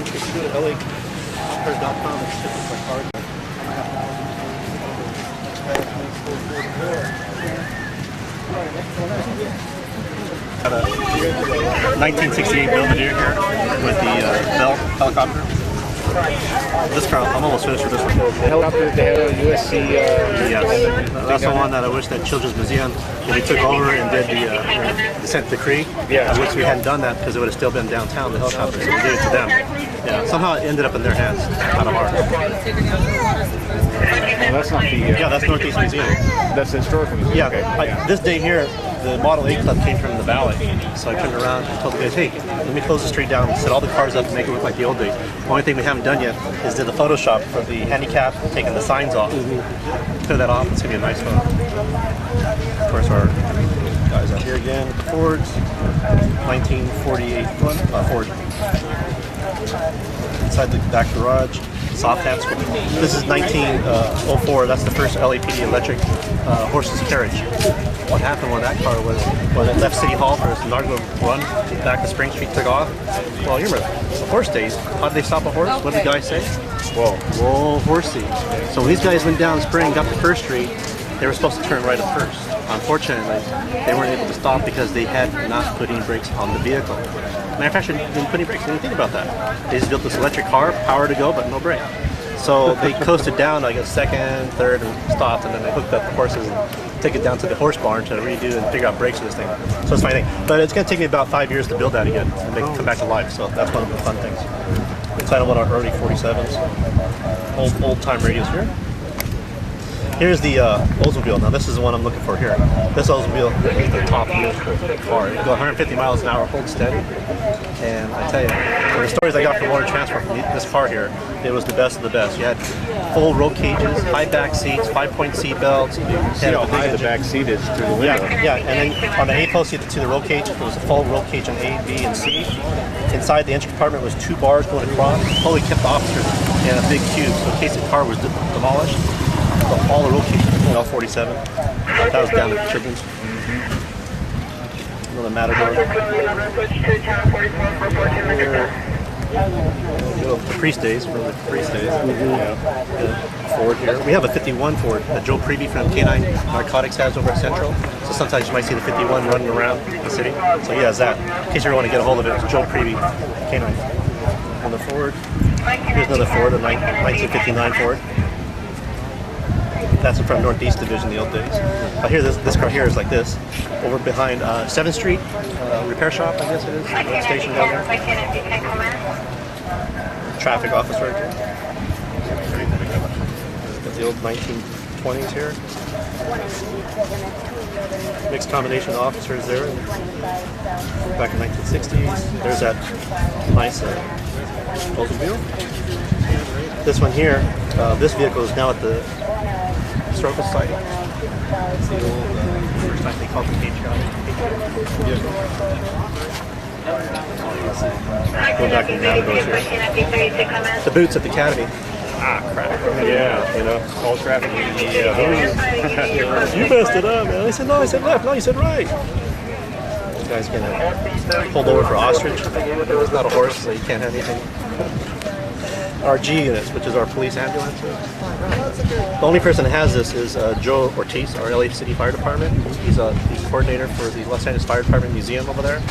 If you go to LA.com, it's just like hard. 1968 Belvedere here with the Bell helicopter. This car, I'm almost finished with this one. The helicopter, they had a USC. Yes, that's the one that I wish that Children's Museum, they took over and did the consent decree. Yeah. I wish we hadn't done that because it would have still been downtown, the helicopter, so we gave it to them. Yeah, somehow it ended up in their hands, out of ours. Well, that's not the. Yeah, that's Northeast Museum. That's the historical museum. Yeah, Okay. this day here, the Model A Club came from the Valley, so I turned around and told the guys, hey, let me close the street down, set all the cars up and make it look like the old days. The only thing we haven't done yet is did the Photoshop for the handicap, taking the signs off. Clear that off, it's going to be a nice photo. Of course, our guys out here again with the Fords, 1948 Ford. Inside the back garage, soft hats. This is 1904, that's the first LAPD electric horseless carriage. What happened when that car was, when it left City Hall for its inaugural run, back to Spring Street, took off? Well, you remember, the horse days. How did they stop a horse? What did the guy say? Whoa, whoa, horsey. So when these guys went down Spring, got to First Street, they were supposed to turn right at first. Unfortunately, they weren't able to stop because they had not put any brakes on the vehicle. Matter of fact, they didn't put any brakes. They didn't think about that. They just built this electric car, power to go, but no brake. So they coasted down like a second, third, and stopped, and then they hooked up the horses and took it down to the horse barn to redo and figure out brakes for this thing. So it's a funny thing. But it's going to take me about 5 years to build that again and make it come back to life. So that's one of the fun things. Inside of one of our early 47s. Old time radios here. Here's the Oldsmobile. Now this is the one I'm looking for here. This Oldsmobile is the top car. You go 150 miles an hour, hold steady. And I tell you, from the stories I got from Motor Transport from this car here, it was the best of the best. You had full roll cages, high back seats, 5-point seat belts. See how high the back seat is through the window. Yeah, and then on the A-post you had the roll cage. There was a full roll cage on A, B, and C. Inside the engine compartment was 2 bars going across. Totally kept the officers in a big cube, so in case the car was demolished. All the roll cages, L47. That was down at Children's. Another Matador. The Caprice days, remember the Caprice days? Yeah. Ford here. We have a 51 Ford that Joe Prevey from K9 Narcotics has over at Central. So sometimes you might see the 51 running around the city. So he has that. In case you want to get a hold of it, it's Joe Prevey, K9. And the Ford. Here's another Ford, a 1959 Ford. That's from Northeast Division in the old days. Here, this car here is like this. Over behind 7th Street repair shop, I guess it is. The station down there. Traffic office right here. Got the old 1920s here. Mixed combination of officers there. Back in 1960s. There's that nice Oldsmobile. This one here, this vehicle is now at the Historical Society. It's the old, first time they called the Patriot. Go back to the Matadors here. The boots at the Academy. Ah, crap. Yeah, you know, all traffic. Yeah. You messed it up, man. I said no, I said left. No, you said right. This guy's gonna pulled over for ostrich. It's not a horse, so you can't have anything. Our G units, which is our police ambulance. The only person that has this is Joe Ortiz, our LA City Fire Department. He's coordinator for the Los Angeles Fire Department Museum over there.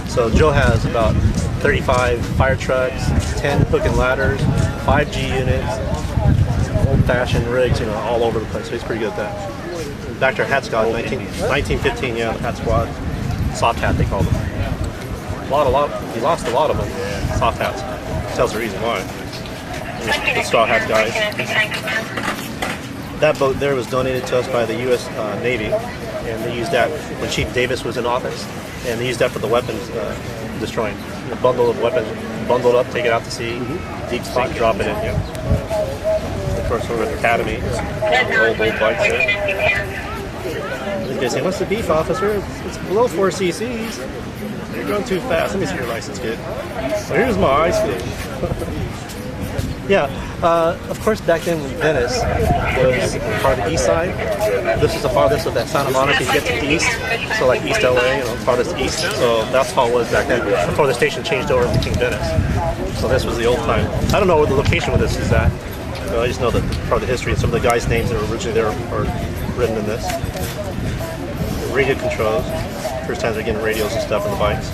So Joe has about 35 fire trucks, 10 hook and ladders, 5 G units, old-fashioned rigs, you know, all over the place. So he's pretty good at that. Back to our hat squad, 1915, yeah, the hat squad. Soft hat, they call them. He lost a lot of them. Yeah. Soft hats. Tells the reason why. The straw hat guys. That boat there was donated to us by the U.S. Navy, and they used that when Chief Davis was in office, and they used that for the weapons destroying. A bundle of weapons, bundled up, take it out to sea, deep spot, drop it in. Yeah. Of course, we're at the Academy. Old bikes there. They say, "What's the beef, officer? It's below 4 cc's. You're going too fast. Let me see your license, kid. So here's my ice cream." Yeah, of course back then in Venice, there was part of the east side. This is the farthest of that Santa Monica you get to the east. So like East LA, you know, farthest east. So that's how it was back then, before the station changed over to King Venice. So this was the old time. I don't know where the location of this is at. I just know that part of the history and some of the guys' names that were originally there are written in this. Radio controls. First times they're getting radios and stuff on the bikes.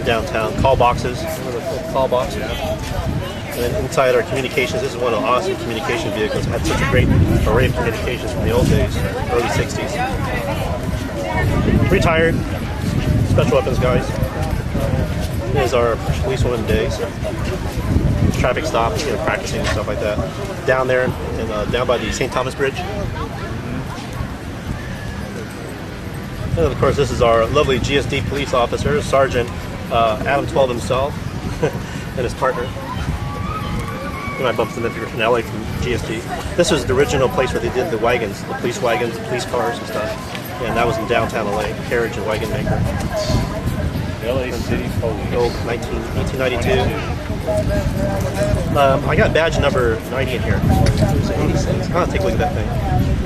Downtown. Call boxes. Remember the call box? And then inside our communications, this is one of the awesome communication vehicles. It had such a great array of communications from the old days, early 60s. Retired. Special weapons guys. Here's our policewoman days. Traffic stops, you know, practicing and stuff like that. Down there, and down by the St. Thomas Bridge. And of course, this is our lovely GSD police officer, Sergeant Adam 12 himself, and his partner. You might bump them if you're from LA from GSD. This was the original place where they did the wagons, the police wagons, the police cars and stuff. And that was in downtown LA, carriage and wagon maker. LA City Police. Old 1892. I got badge number 90 in here. There's 86. I'll take a look at that thing.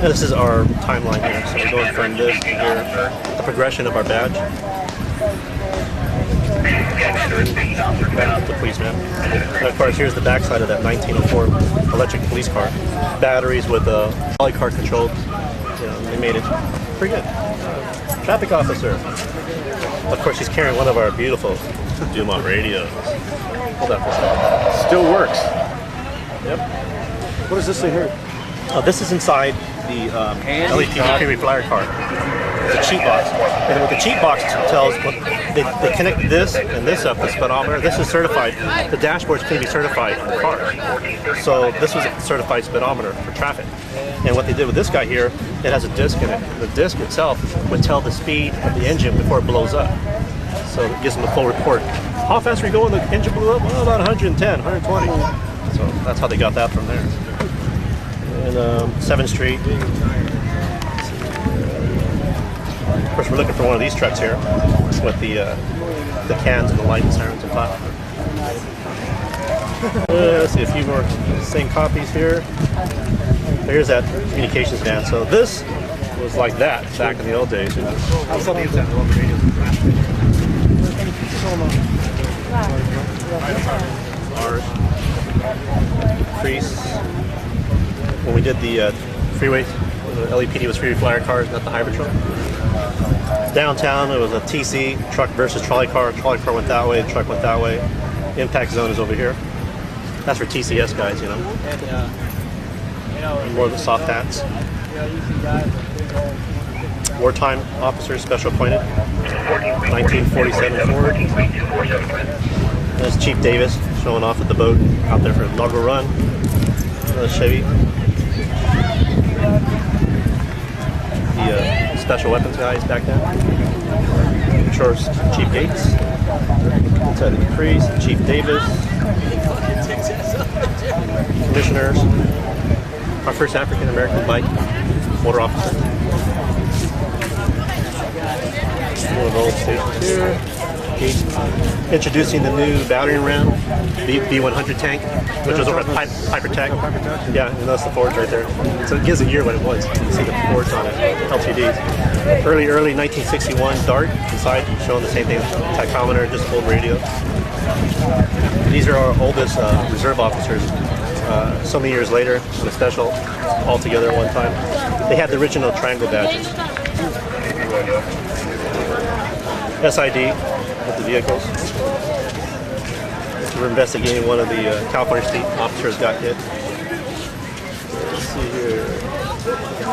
And this is our timeline here. So we're going from this to here, the progression of our badge. The policeman. And of course, here's the backside of that 1904 electric police car. Batteries with trolley car controlled. You know, they made it pretty good. Traffic officer. Of course, he's carrying one of our beautiful Dumont radios. Hold that for a second. Still works. Yep. What does this say here? This is inside the LAPD Premium Flyer car. It's a cheat box. And what the cheat box tells, they connect this and this up, the speedometer. This is certified. The dashboards can be certified for the car. So this was a certified speedometer for traffic. And what they did with this guy here, it has a disc in it. The disc itself would tell the speed of the engine before it blows up. So it gives them a full report. How fast are we going? The engine blew up? Well, about 110, 120. So that's how they got that from there. And 7th Street. Of course, we're looking for one of these trucks here with the cans and the light and sirens and top. Let's see a few more same copies here. Here's that communications van. So this was like that back in the old days. Ours. Crease. When we did the freeway, the LAPD was freeway flyer cars, not the hybrid truck. Downtown, it was a TC, truck versus trolley car. Trolley car went that way, the truck went that way. Impact zone is over here. That's for TCS guys, you know. More of the soft hats. Wartime officers, special appointed. 1947 Ford. There's Chief Davis showing off at the boat out there for a inaugural run. Another Chevy. The special weapons guys back then. Church Chief Gates. Inside the Crease, Chief Davis. Commissioners. Our first African American bike motor officer. One of the old stations here. Introducing the new battering ram B100 tank, which was over at Piper Tech. Yeah, and that's the Fords right there. So it gives a year what it was. You can see the Fords on it, LTDs. Early 1961 Dart inside, showing the same thing, tachometer, just old radio. These are our oldest reserve officers. So many years later, in a special, all together at one time. They had the original triangle badges. SID with the vehicles. We're investigating one of the California State officers got hit. Let's see here.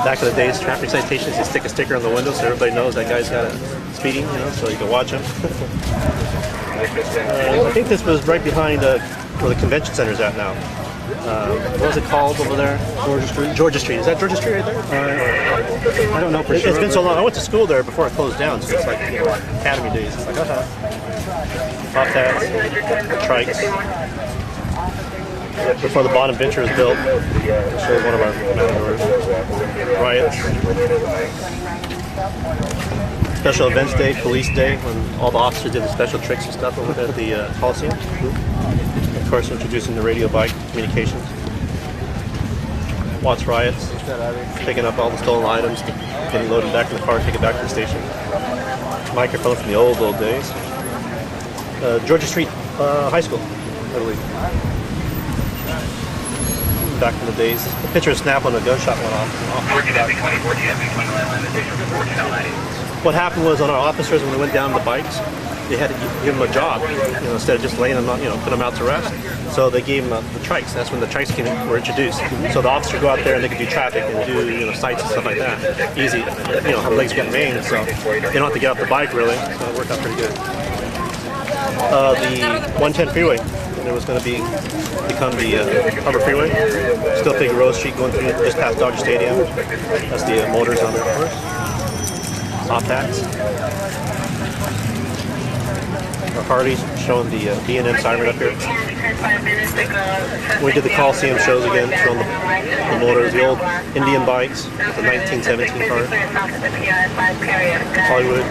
Back in the days, traffic citations, you stick a sticker on the window so everybody knows that guy's got a speeding, you know, so you can watch him. I think this was right behind where the convention center is at now. What was it called over there? Georgia Street. Georgia Street. Is that Georgia Street right there? I don't know for sure. It's been so long. I went to school there before it closed down, so it's like, you know, academy days. It's like, Top hats, trikes. Before the bottom venture was built, showed one of our doors. Riots. Special events day, police day, when all the officers did the special tricks and stuff over at the Coliseum. of course, introducing the radio bike communications. Watts riots, picking up all the stolen items, getting loaded back in the car, take it back to the station. Microphone from the old days. Georgia Street High School, I believe. Back in the days. The picture of Snap when a gunshot went off. What happened was on our officers when they went down the bikes, they had to give them a job, instead of just laying them out, put them out to rest. So they gave them the trikes. That's when the trikes were introduced. So the officers go out there and they could do traffic and do sights and stuff like that. Easy, have legs getting rain, so they don't have to get off the bike really. So it worked out pretty good. The 110 freeway, there was going to become the Harbor Freeway. Still Figueroa Street going through just past Dodger Stadium. That's the motors on there, of course. Soft hats. Our Harleys showing the B&M siren up here. We did the Coliseum shows again, showing the motors, the old Indian bikes, the 1917 car. Hollywood.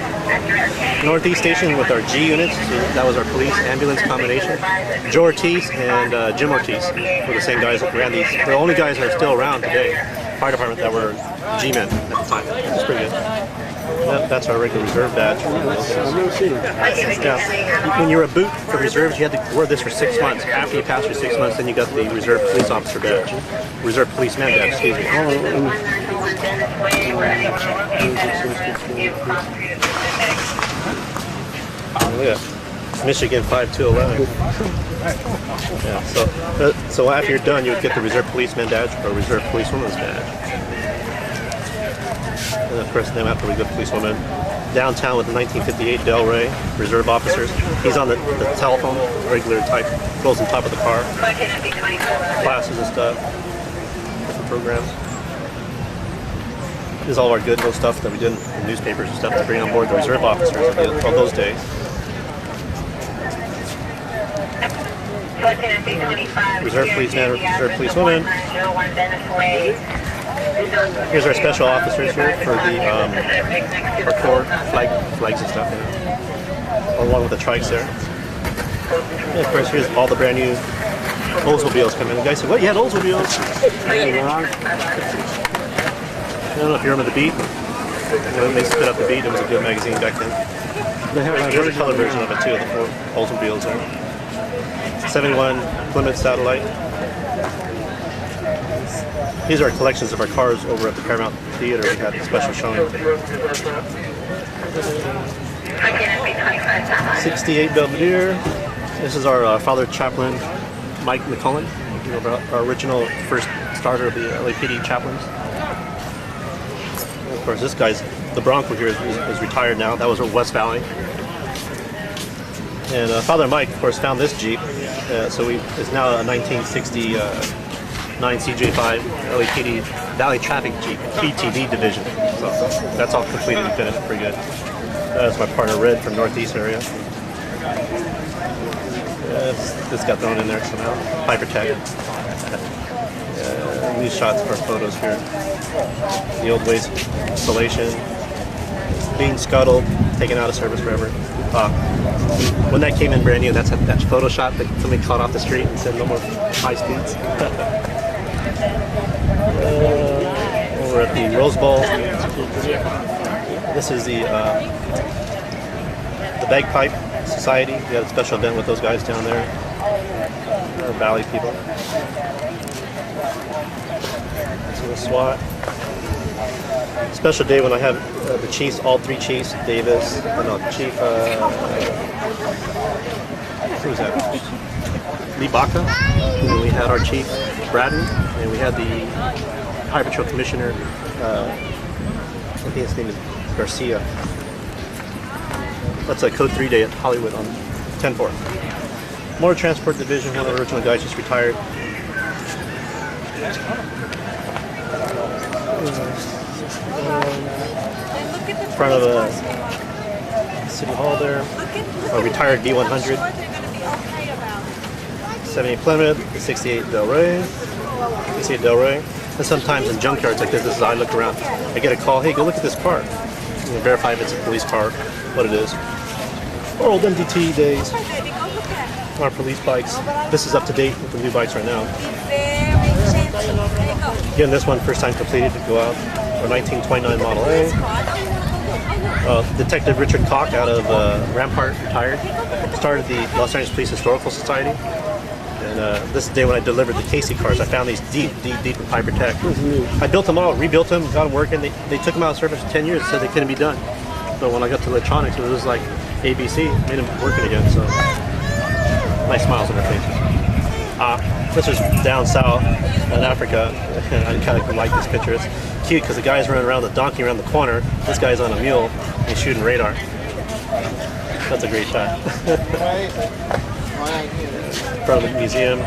Northeast Station with our G units, so that was our police ambulance combination. Joe Ortiz and Jim Ortiz were the same guys that ran these. They're the only guys that are still around today. Fire department that were G-men at the time. It's pretty good. That's our regular reserve badge. I've never seen it. Yeah. When you were a boot for reserves, you had to wear this for 6 months. After you passed your 6 months, then you got the reserve police officer badge. Reserve policeman badge, excuse me. Look at that. Michigan 5211. Yeah, so after you're done, you would get the reserve policeman badge or reserve policewoman's badge. And of course, then after we go policewoman, downtown with the 1958 Del Rey reserve officers. He's on the telephone, regular type, goes on top of the car. Classes and stuff, different programs. This is all our good little stuff that we did in newspapers and stuff to bring on board the reserve officers of those days. Reserve policeman, reserve policewoman. Here's our special officers here for the our corps flags and stuff, along with the trikes there. And of course, here's all the brand new Oldsmobiles coming in. The guy said, "What? You had Oldsmobiles?" I don't know if you remember the Beat. When they spit up the Beat, it was a good magazine back then. There's a color version of it too, the four Oldsmobiles there. 71 Plymouth Satellite. These are collections of our cars over at the Paramount Theater. We had a special showing. 68 Belvedere. This is our father chaplain, Mike McCullen, our original first starter of the LAPD chaplains. And of course, this guy's, the Bronco here is retired now. That was our West Valley. And Father Mike, of course, found this Jeep. So it's now a 1969 CJ5 LAPD Valley Traffic Jeep, PTV division. So that's all completed and finished, pretty good. That's my partner Red from Northeast area. This got thrown in there somehow. Piper Tech. These shots of our photos here. The old waste installation. Being scuttled, taken out of service forever. When that came in brand new, that's that Photoshop that somebody caught off the street and said no more high speeds. Over at the Rose Bowl. This is the Bagpipe Society. We had a special event with those guys down there. Our Valley people. So the SWAT. Special day when I have the chiefs, all three chiefs, Davis, Chief, who's that? Lee Baca. And we had our chief, Braden, and we had the High Patrol Commissioner, I think his name is Garcia. That's a Code 3 day at Hollywood on 10-4. Motor Transport Division, one of the original guys just retired. In front of City Hall there, a retired D100, 78 Plymouth, 68 Del Rey, and sometimes in junkyards like this is I look around, I get a call, hey, go look at this car, verify if it's a police car, what it is, or old MDT days. our police bikes. This is up to date with the new bikes right now. Again, this one first time completed to go out. A 1929 Model A. Detective Richard Koch out of Rampart, retired. Started the Los Angeles Police Historical Society. And this is the day when I delivered the Casey cars. I found these deep in fiber tech. I built them all, rebuilt them, got them working. They took them out of service for 10 years, said they couldn't be done. But when I got to electronics, it was like ABC, made them working again. So nice smiles on their faces. This is down south in Africa. I kind of like this picture. It's cute because the guy's running around the donkey around the corner. This guy's on a mule and he's shooting radar. That's a great shot. From the museum.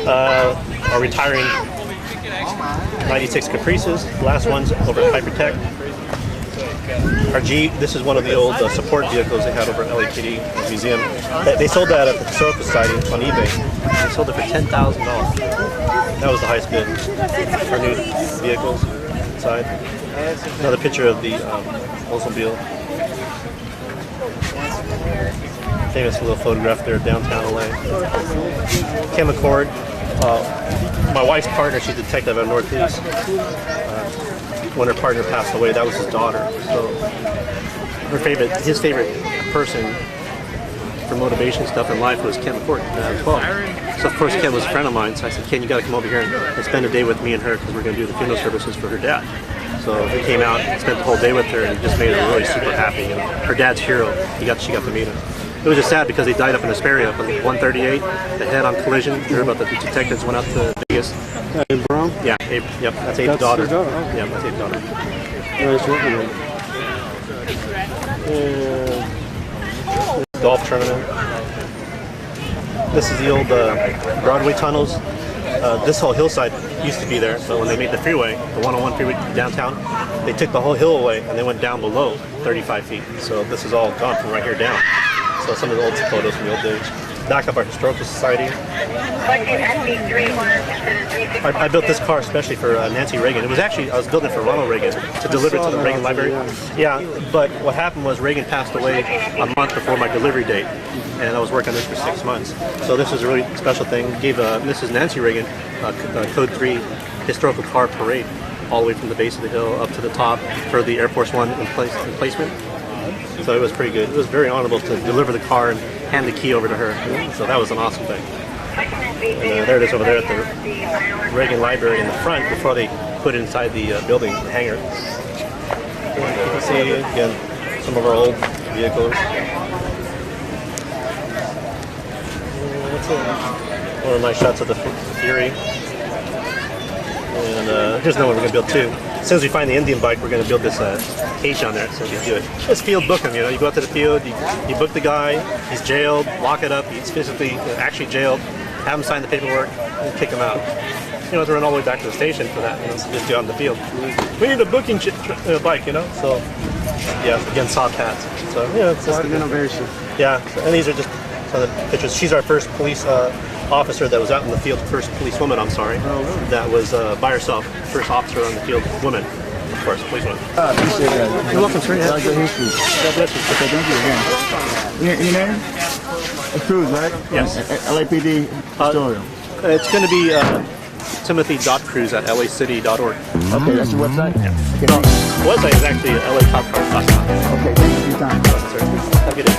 Our retiring 96 Caprices. The last one's over at Hypertech. Our Jeep, this is one of the old support vehicles they had over at LAPD Museum. They sold that at the Historical Society on eBay. They sold it for $10,000. That was the highest bid. Our new vehicles inside. Another picture of the Oldsmobile. Famous little photograph there downtown LA. Kim McCord, my wife's partner, she's a detective at Northeast. When her partner passed away, that was his daughter. So his favorite person for motivation stuff in life was Ken McCord as well. So of course Ken was a friend of mine, so I said, Ken, you got to come over here and spend a day with me and her because we're going to do the funeral services for her dad. So he came out and spent the whole day with her and just made her really super happy. You know, her dad's hero. She got to meet him. It was just sad because he died up in Hesperia up on 138, the head-on collision. You heard about the detectives went out to Vegas. In Brown? Yeah, Abe, yep, that's Abe's daughter. His daughter. Oh. Yeah, that's Abe's daughter. Nice working with him. Golf tournament. This is the old Broadway tunnels. This whole hillside used to be there, but when they made the freeway, the 101 freeway downtown, they took the whole hill away and they went down below 35 feet. So this is all gone from right here down. So some of the old photos from the old days. Back up our Historical Society. I built this car especially for Nancy Reagan. It was actually, I was building it for Ronald Reagan to deliver to the Reagan Library. Yeah, but what happened was Reagan passed away a month before my delivery date, and I was working on this for 6 months. So this was a really special thing. Gave Mrs. Nancy Reagan Code 3 historical car parade all the way from the base of the hill up to the top for the Air Force One emplacement. So it was pretty good. It was very honorable to deliver the car and hand the key over to her. So that was an awesome thing. And there it is over there at the Reagan Library in the front before they put it inside the building, the hangar. You can see, again, some of our old vehicles. That's it. One of my shots of the Fury. And here's another one we're going to build too. As soon as we find the Indian bike, we're going to build this cage on there so we can do it. Just field book him, you know. You go out to the field, you book the guy, he's jailed, lock it up, he's physically, actually jailed, have him sign the paperwork, and kick him out. You know, to run all the way back to the station for that, you know, so just go out in the field. We need a booking bike, you know. So, yeah, again, soft hats. So, yeah, it's just innovation. Yeah, and these are just some of the pictures. She's our first police officer that was out in the field, first policewoman, I'm sorry, that was by herself, first officer on the field, woman, of course, policewoman. Appreciate that. You're welcome, sir. Yeah. Good history. God bless you. Okay, thank you again. Your name? It's CRUZ, right? Yes. LAPD historian. It's going to be timothy.cruz at lacity.org. Okay, that's your website? Yeah. Okay, The website is actually latopcars.com. okay, thank you for your time. Have a good day.